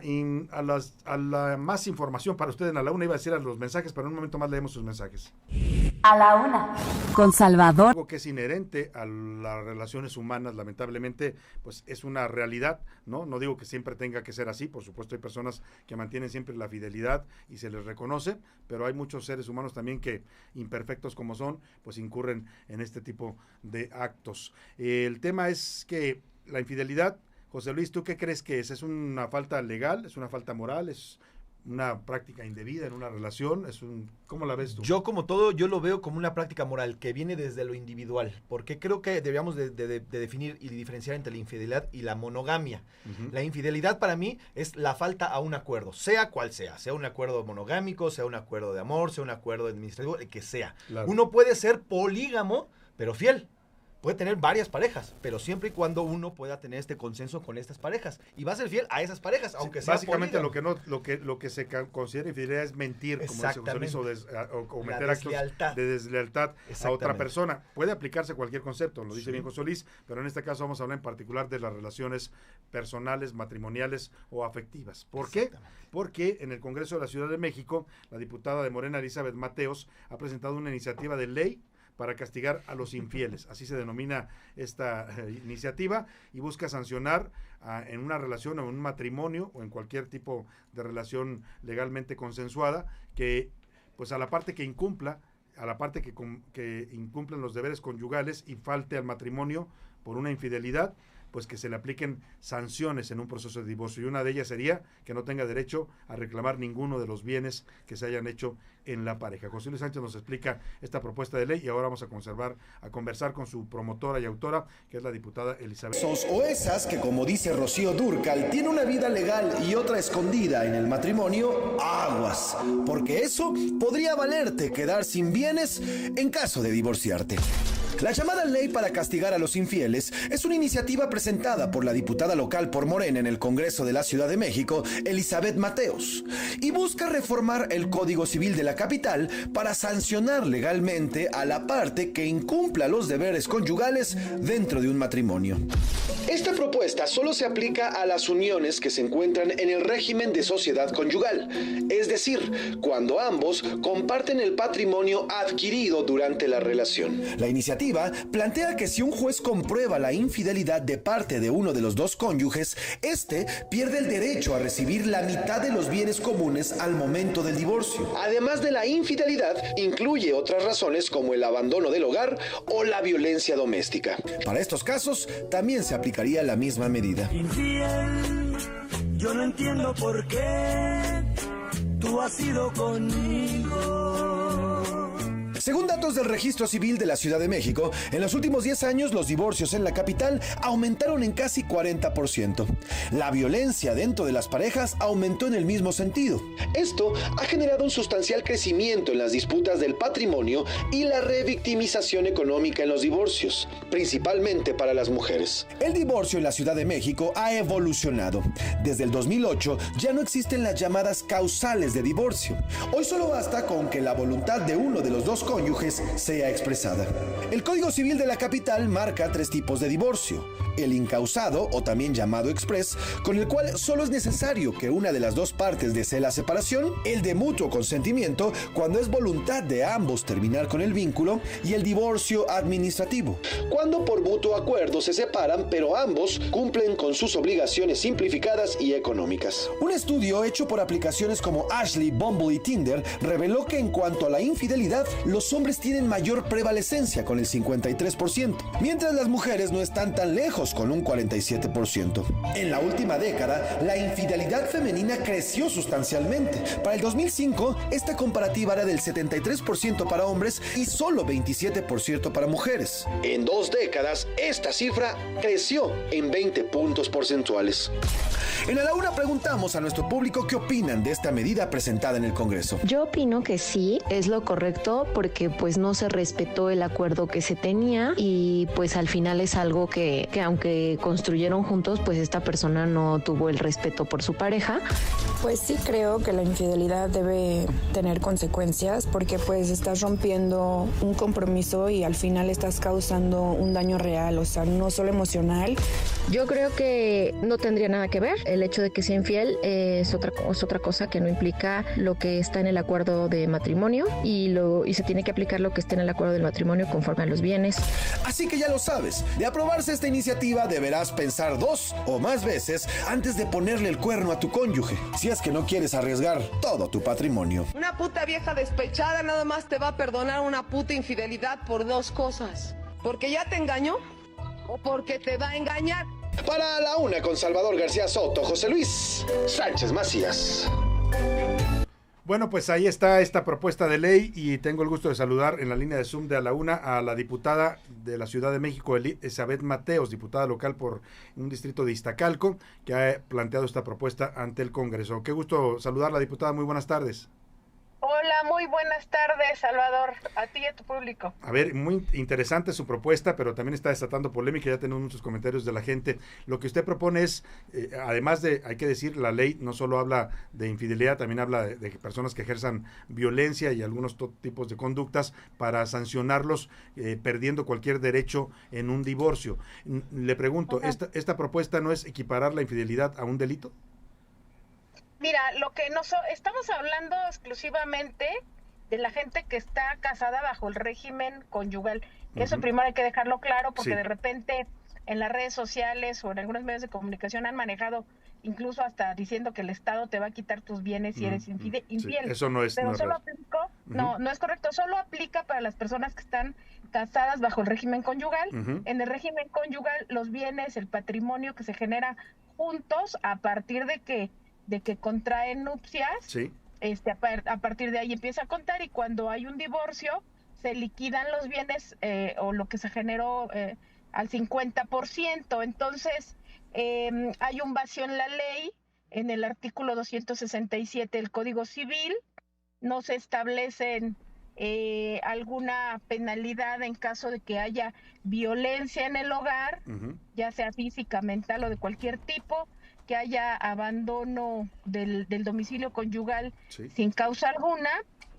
la más información para ustedes en A la Una, iba a decir a los mensajes, pero en un momento más leemos sus mensajes. A la Una. Con Salvador. Algo que es inherente a las relaciones humanas, lamentablemente, pues es una realidad, ¿no? No digo que siempre tenga que ser así, por supuesto hay personas que mantienen siempre la fidelidad y se les reconoce, pero hay muchos seres humanos también que, imperfectos como son, pues incurren en este tipo de actos. El tema es que la infidelidad, José Luis, ¿tú qué crees que es? ¿Es una falta legal? ¿Es una falta moral? ¿Es una práctica indebida en una relación? ¿Cómo la ves tú? Yo, como todo, yo lo veo como una práctica moral que viene desde lo individual, porque creo que deberíamos de definir y diferenciar entre la infidelidad y la monogamia. Uh-huh. La infidelidad para mí es la falta a un acuerdo, sea cual sea un acuerdo monogámico, sea un acuerdo de amor, sea un acuerdo administrativo, el que sea. Claro. Uno puede ser polígamo, pero fiel. Puede tener varias parejas, pero siempre y cuando uno pueda tener este consenso con estas parejas y va a ser fiel a esas parejas, aunque sea básicamente polígamo. lo que se considera infidelidad es mentir, como dice José Luis, o cometer actos de deslealtad a otra persona. Puede aplicarse cualquier concepto, lo dice bien José Luis, pero en este caso vamos a hablar en particular de las relaciones personales, matrimoniales o afectivas. ¿Por qué? Porque en el Congreso de la Ciudad de México, la diputada de Morena, Elizabeth Mateos, ha presentado una iniciativa de ley para castigar a los infieles, así se denomina esta iniciativa, y busca sancionar en una relación o en un matrimonio o en cualquier tipo de relación legalmente consensuada, que pues a la parte que incumpla, que incumplan los deberes conyugales y falte al matrimonio por una infidelidad, pues que se le apliquen sanciones en un proceso de divorcio, y una de ellas sería que no tenga derecho a reclamar ninguno de los bienes que se hayan hecho en la pareja. José Luis Sánchez nos explica esta propuesta de ley y ahora vamos a conversar con su promotora y autora, que es la diputada Elizabeth. O esas que, como dice Rocío Dúrcal, tiene una vida legal y otra escondida en el matrimonio, aguas, porque eso podría valerte quedar sin bienes en caso de divorciarte. La llamada ley para castigar a los infieles es una iniciativa presentada por la diputada local por Morena en el Congreso de la Ciudad de México, Elizabeth Mateos, y busca reformar el Código Civil de la capital para sancionar legalmente a la parte que incumpla los deberes conyugales dentro de un matrimonio. Esta propuesta solo se aplica a las uniones que se encuentran en el régimen de sociedad conyugal, es decir, cuando ambos comparten el patrimonio adquirido durante la relación. La iniciativa plantea que si un juez comprueba la infidelidad de parte de uno de los dos cónyuges, este pierde el derecho a recibir la mitad de los bienes comunes al momento del divorcio. Además de la infidelidad, incluye otras razones como el abandono del hogar o la violencia doméstica. Para estos casos, también se aplicaría la misma medida. Infiel, yo no entiendo por qué tú has sido conmigo. Según datos del Registro Civil de la Ciudad de México, en los últimos 10 años los divorcios en la capital aumentaron en casi 40%. La violencia dentro de las parejas aumentó en el mismo sentido. Esto ha generado un sustancial crecimiento en las disputas del patrimonio y la revictimización económica en los divorcios, principalmente para las mujeres. El divorcio en la Ciudad de México ha evolucionado. Desde el 2008 ya no existen las llamadas causales de divorcio. Hoy solo basta con que la voluntad de uno de los dos cónyuges sea expresada. El Código Civil de la capital marca 3 tipos de divorcio: el incausado, o también llamado exprés, con el cual solo es necesario que una de las dos partes desee la separación; el de mutuo consentimiento, cuando es voluntad de ambos terminar con el vínculo; y el divorcio administrativo, cuando por mutuo acuerdo se separan, pero ambos cumplen con sus obligaciones simplificadas y económicas. Un estudio hecho por aplicaciones como Ashley, Bumble y Tinder reveló que en cuanto a la infidelidad, los hombres tienen mayor prevalecencia con el 53%, mientras las mujeres no están tan lejos con un 47%. En la última década, la infidelidad femenina creció sustancialmente. Para el 2005, esta comparativa era del 73% para hombres y solo 27% para mujeres. En 2 décadas, esta cifra creció en 20 puntos porcentuales. En A la Una preguntamos a nuestro público qué opinan de esta medida presentada en el Congreso. Yo opino que sí, es lo correcto, porque pues no se respetó el acuerdo que se tenía y pues al final es algo que aunque construyeron juntos, pues esta persona no tuvo el respeto por su pareja. Pues sí creo que la infidelidad debe tener consecuencias, porque pues estás rompiendo un compromiso y al final estás causando un daño real, o sea, no solo emocional, Yo creo que no tendría nada que ver. El hecho de que sea infiel es otra cosa que no implica lo que está en el acuerdo de matrimonio y se tiene que aplicar lo que está en el acuerdo del matrimonio conforme a los bienes. Así que ya lo sabes, de aprobarse esta iniciativa deberás pensar 2 o más veces antes de ponerle el cuerno a tu cónyuge, si es que no quieres arriesgar todo tu patrimonio. Una puta vieja despechada nada más te va a perdonar una puta infidelidad por 2 cosas. Porque ya te engañó o porque te va a engañar. Para la una con Salvador García Soto, José Luis Sánchez Macías. Bueno, pues ahí está esta propuesta de ley y tengo el gusto de saludar en la línea de Zoom de A la Una a la diputada de la Ciudad de México, Elizabeth Mateos, diputada local por un distrito de Iztacalco, que ha planteado esta propuesta ante el Congreso. Qué gusto saludarla, diputada, muy buenas tardes. Hola, muy buenas tardes, Salvador, a ti y a tu público. A ver, muy interesante su propuesta, pero también está desatando polémica, ya tenemos muchos comentarios de la gente. Lo que usted propone es, además de, hay que decir, la ley no solo habla de infidelidad, también habla de personas que ejerzan violencia y algunos tipos de conductas para sancionarlos perdiendo cualquier derecho en un divorcio. Le pregunto, ¿esta propuesta no es equiparar la infidelidad a un delito? Mira, lo que estamos hablando exclusivamente de la gente que está casada bajo el régimen conyugal. Eso primero hay que dejarlo claro porque de repente en las redes sociales o en algunos medios de comunicación han manejado incluso hasta diciendo que el Estado te va a quitar tus bienes si eres infiel. Sí, eso no es. Pero no solo aplica, no es correcto, solo aplica para las personas que están casadas bajo el régimen conyugal. En el régimen conyugal los bienes, el patrimonio que se genera juntos a partir de que contraen nupcias, a partir de ahí empieza a contar y cuando hay un divorcio se liquidan los bienes o lo que se generó al 50%. Entonces hay un vacío en la ley, en el artículo 267 del Código Civil, no se establecen alguna penalidad en caso de que haya violencia en el hogar, ya sea física, mental o de cualquier tipo, que haya abandono del domicilio conyugal sin causa alguna,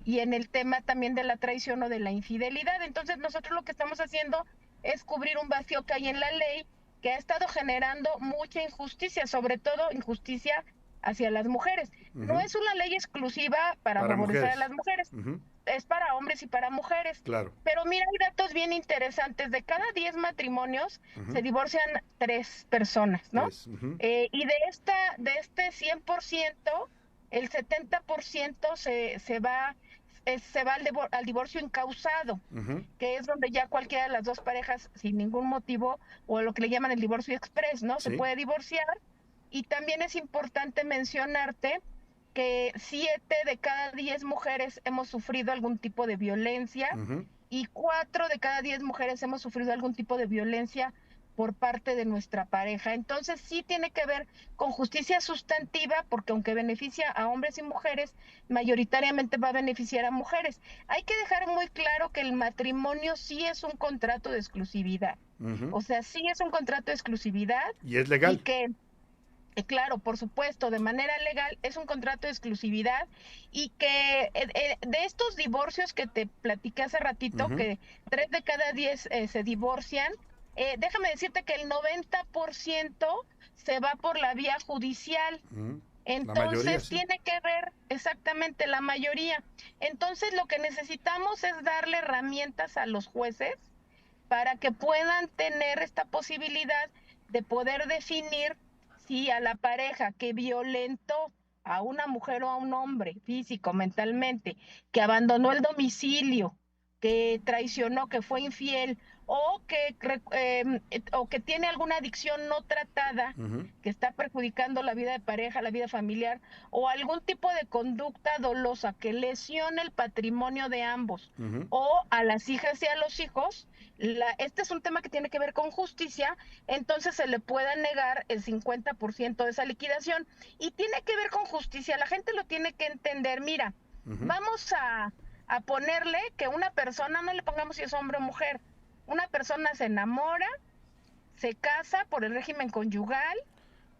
y en el tema también de la traición o de la infidelidad. Entonces nosotros lo que estamos haciendo es cubrir un vacío que hay en la ley que ha estado generando mucha injusticia, sobre todo injusticia hacia las mujeres. No es una ley exclusiva para favorecer mujeres. A las mujeres, es para hombres y para mujeres. Claro. Pero mira, hay datos bien interesantes. De cada 10 matrimonios se divorcian 3 personas, ¿no? Y de este 100%, el 70% se va al divorcio incausado, que es donde ya cualquiera de las dos parejas, sin ningún motivo, o lo que le llaman el divorcio express, ¿no? Se puede divorciar. Y también es importante mencionarte que 7 de cada 10 mujeres hemos sufrido algún tipo de violencia y 4 de cada 10 mujeres hemos sufrido algún tipo de violencia por parte de nuestra pareja. Entonces sí tiene que ver con justicia sustantiva, porque aunque beneficia a hombres y mujeres, mayoritariamente va a beneficiar a mujeres. Hay que dejar muy claro que el matrimonio sí es un contrato de exclusividad. O sea, sí es un contrato de exclusividad. Y es legal. Y que claro, por supuesto, de manera legal es un contrato de exclusividad y que de estos divorcios que te platiqué hace ratito, que 3 de cada 10 se divorcian, déjame decirte que el 90% se va por la vía judicial. Entonces tiene que ver exactamente la mayoría. Entonces lo que necesitamos es darle herramientas a los jueces para que puedan tener esta posibilidad de poder definir si a la pareja que violentó a una mujer o a un hombre físico, mentalmente, que abandonó el domicilio, que traicionó, que fue infiel o que tiene alguna adicción no tratada que está perjudicando la vida de pareja, la vida familiar o algún tipo de conducta dolosa que lesione el patrimonio de ambos o a las hijas y a los hijos, este es un tema que tiene que ver con justicia, entonces se le pueda negar el 50% de esa liquidación y tiene que ver con justicia, la gente lo tiene que entender. Mira, vamos a ponerle que una persona, no le pongamos si es hombre o mujer, una persona se enamora, se casa por el régimen conyugal,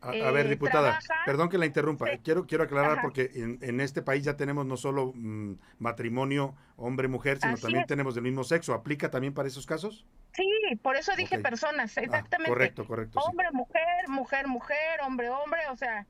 A ver, diputada, perdón que la interrumpa. Sí. Quiero aclarar Ajá. porque en este país ya tenemos no solo matrimonio hombre-mujer, sino Así también es. tenemos del mismo sexo. ¿Aplica también para esos casos? Sí, por eso dije Ok. personas, exactamente. Correcto, sí. Hombre, mujer, mujer, hombre, o sea,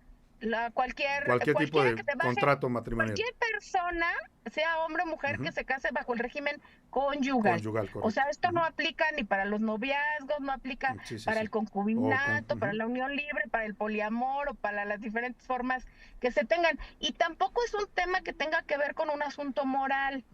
cualquier Tipo de que te baje, contrato matrimonial. cualquier persona, sea hombre o mujer, que se case bajo el régimen conyugal. Correcto. O sea, esto no aplica ni para los noviazgos, no aplica para el concubinato, para la unión libre, para el poliamor o para las diferentes formas que se tengan. Y tampoco es un tema que tenga que ver con un asunto moral.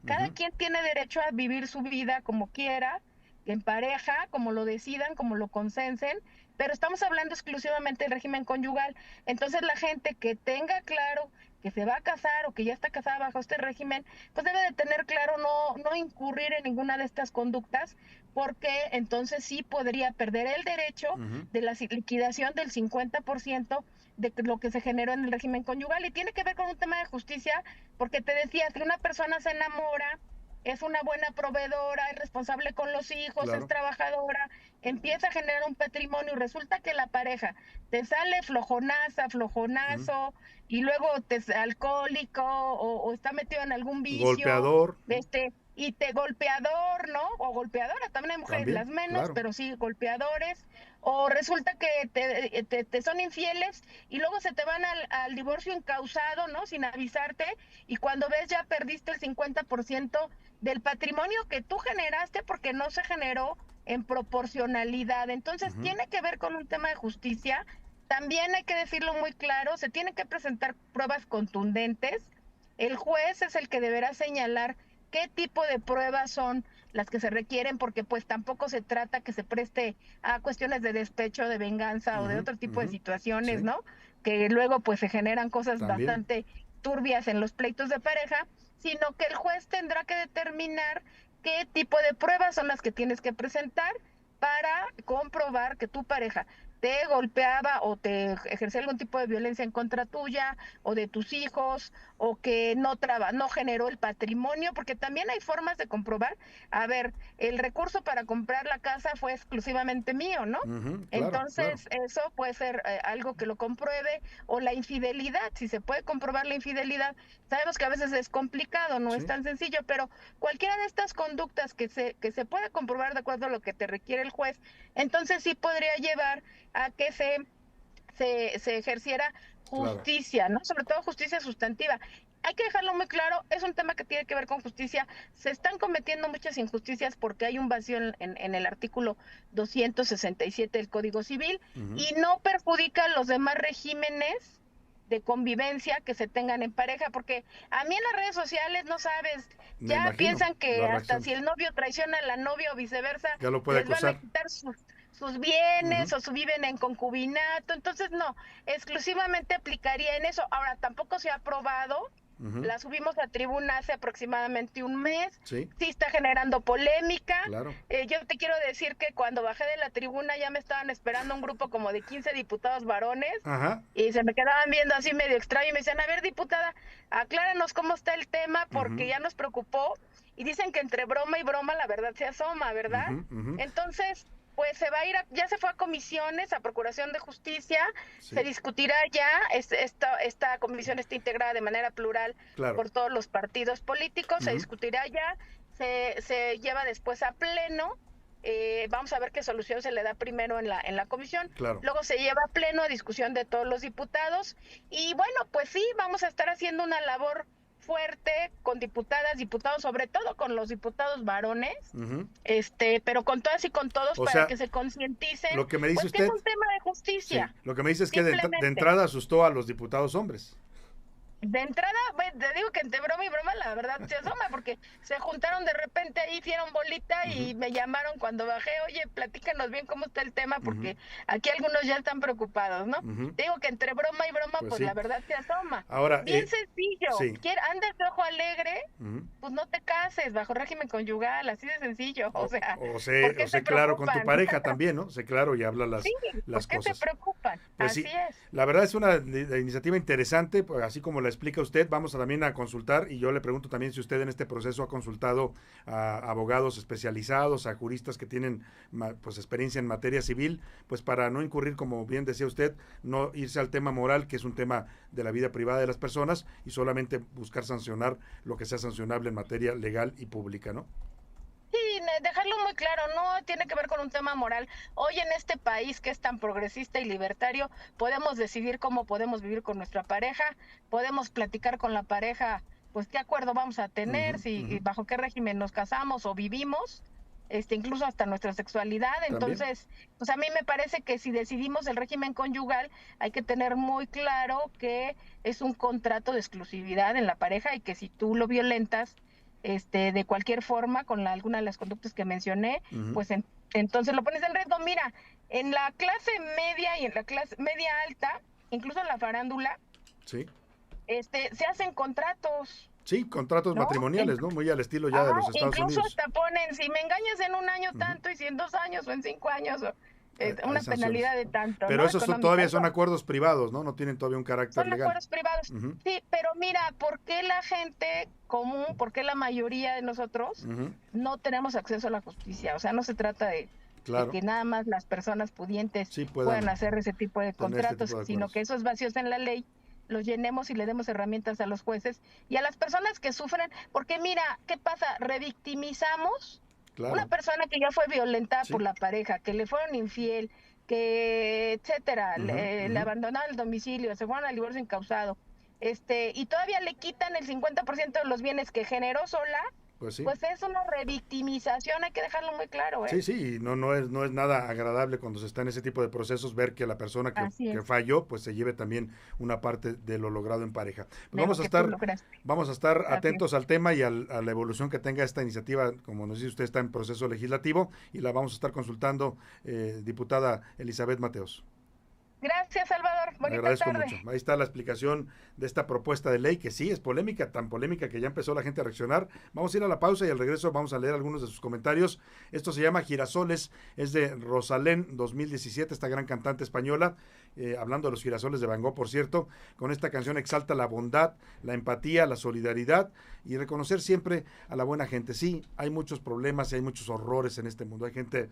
Cada quien tiene derecho a vivir su vida como quiera, en pareja, como lo decidan, como lo consensen, pero estamos hablando exclusivamente del régimen conyugal. Entonces la gente que tenga claro que se va a casar o que ya está casada bajo este régimen, pues debe de tener claro no incurrir en ninguna de estas conductas, porque entonces sí podría perder el derecho de la liquidación del 50% de lo que se generó en el régimen conyugal. Y tiene que ver con un tema de justicia, porque te decía, si una persona se enamora, es una buena proveedora, es responsable con los hijos, es trabajadora, empieza a generar un patrimonio y resulta que la pareja te sale flojonazo, y luego te es alcohólico o está metido en algún vicio. Golpeador. Y golpeador, ¿no? O golpeadora, también hay mujeres, las menos, pero sí golpeadores. O resulta que te son infieles y luego se te van al divorcio encausado, ¿no? Sin avisarte, y cuando ves ya perdiste el 50% del patrimonio que tú generaste porque no se generó en proporcionalidad. Entonces tiene que ver con un tema de justicia. También hay que decirlo muy claro, se tienen que presentar pruebas contundentes. El juez es el que deberá señalar qué tipo de pruebas son las que se requieren, porque pues tampoco se trata que se preste a cuestiones de despecho, de venganza o de otro tipo de situaciones, ¿no? Que luego pues se generan cosas bastante turbias en los pleitos de pareja, sino que el juez tendrá que determinar qué tipo de pruebas son las que tienes que presentar para comprobar que tu pareja te golpeaba o te ejercía algún tipo de violencia en contra tuya o de tus hijos, o que no generó el patrimonio, porque también hay formas de comprobar. A ver, el recurso para comprar la casa fue exclusivamente mío, ¿no? Entonces, eso puede ser algo que lo compruebe, o la infidelidad, si se puede comprobar la infidelidad. Sabemos que a veces es complicado, no es tan sencillo, pero cualquiera de estas conductas que se puede comprobar de acuerdo a lo que te requiere el juez, entonces sí podría llevar a que se ejerciera justicia, ¿no? Sobre todo justicia sustantiva. Hay que dejarlo muy claro, es un tema que tiene que ver con justicia. Se están cometiendo muchas injusticias porque hay un vacío en el artículo 267 del Código Civil, y no perjudica los demás regímenes de convivencia que se tengan en pareja, porque a mí en las redes sociales, no sabes, ya piensan que hasta si el novio traiciona a la novia o viceversa, ya lo puede les van a quitar sus bienes, o viven en concubinato. Entonces no, exclusivamente aplicaría en eso. Ahora, tampoco se ha aprobado, la subimos a tribuna hace aproximadamente un mes, sí está generando polémica. Yo te quiero decir que cuando bajé de la tribuna ya me estaban esperando un grupo como de 15 diputados varones, y se me quedaban viendo así medio extraño y me decían, a ver, diputada, acláranos cómo está el tema, porque ya nos preocupó, y dicen que entre broma y broma la verdad se asoma, ¿verdad? Entonces, pues se va a ir, ya se fue a comisiones, a Procuración de Justicia, se discutirá ya, esta comisión está integrada de manera plural por todos los partidos políticos, se discutirá ya, se lleva después a pleno, vamos a ver qué solución se le da primero en la comisión, luego se lleva a pleno a discusión de todos los diputados, y bueno, pues sí, vamos a estar haciendo una labor fuerte con diputadas, diputados, sobre todo con los diputados varones, pero con todas y con todos, para que se concienticen, lo que me dice pues usted, que es un tema de justicia. Lo que me dice es que de entrada asustó a los diputados hombres. De entrada, te digo que entre broma y broma la verdad se asoma, porque se juntaron de repente ahí, hicieron bolita y me llamaron cuando bajé, oye, platícanos bien cómo está el tema, porque aquí algunos ya están preocupados, ¿no? Te digo que entre broma y broma, pues la verdad se asoma. Ahora, bien sencillo, andas de ojo alegre, pues no te cases bajo régimen conyugal, así de sencillo, o sea, sé claro con tu pareja también, ¿no? Sé claro y habla las ¿por qué cosas. se preocupan? Pues así es. La verdad es una iniciativa interesante, pues, así como la explica usted, vamos también a consultar, y yo le pregunto también si usted en este proceso ha consultado a abogados especializados, a juristas que tienen pues experiencia en materia civil, pues para no incurrir, como bien decía usted, no irse al tema moral, que es un tema de la vida privada de las personas, y solamente buscar sancionar lo que sea sancionable en materia legal y pública, ¿no? Sí, dejarlo muy claro, no tiene que ver con un tema moral. Hoy en este país que es tan progresista y libertario, podemos decidir cómo podemos vivir con nuestra pareja, podemos platicar con la pareja, pues qué acuerdo vamos a tener, si bajo qué régimen nos casamos o vivimos, incluso hasta nuestra sexualidad. Entonces, pues a mí me parece que si decidimos el régimen conyugal, hay que tener muy claro que es un contrato de exclusividad en la pareja y que si tú lo violentas, de cualquier forma, con alguna de las conductas que mencioné, pues entonces lo pones en riesgo. Mira, en la clase media y en la clase media alta, incluso en la farándula, sí, se hacen contratos. Sí, contratos matrimoniales, ¿no? Muy al estilo ya de los Estados Unidos. Incluso hasta ponen, si me engañas en un año tanto, y si en 2 años o en 5 años, una penalidad de tanto. Pero ¿no? esos todavía son acuerdos privados, ¿no? No tienen todavía un carácter legal. Son acuerdos privados. Sí, pero mira, ¿por qué la gente común, por qué la mayoría de nosotros no tenemos acceso a la justicia? O sea, no se trata de que nada más las personas pudientes puedan hacer ese tipo de contratos, sino que esos vacíos en la ley los llenemos y le demos herramientas a los jueces y a las personas que sufren, porque mira, ¿qué pasa? Revictimizamos una persona que ya fue violentada por la pareja, que le fueron infiel, que etcétera, le abandonaron el domicilio, se fueron al divorcio incausado, y todavía le quitan el 50% de los bienes que generó sola. Pues es una revictimización, hay que dejarlo muy claro. Sí, no es nada agradable cuando se está en ese tipo de procesos ver que la persona que falló, pues se lleve también una parte de lo logrado en pareja. Pues vamos a estar atentos al tema y a la evolución que tenga esta iniciativa. Como nos dice usted, está en proceso legislativo y la vamos a estar consultando, diputada Elizabeth Mateos. Gracias, Salvador. Me agradezco mucho. Ahí está la explicación de esta propuesta de ley, que sí es polémica, tan polémica que ya empezó la gente a reaccionar. Vamos a ir a la pausa y al regreso vamos a leer algunos de sus comentarios. Esto se llama Girasoles, es de Rosalén 2017, esta gran cantante española, hablando de los girasoles de Van Gogh, por cierto. Con esta canción exalta la bondad, la empatía, la solidaridad y reconocer siempre a la buena gente. Sí, hay muchos problemas y hay muchos horrores en este mundo. Hay gente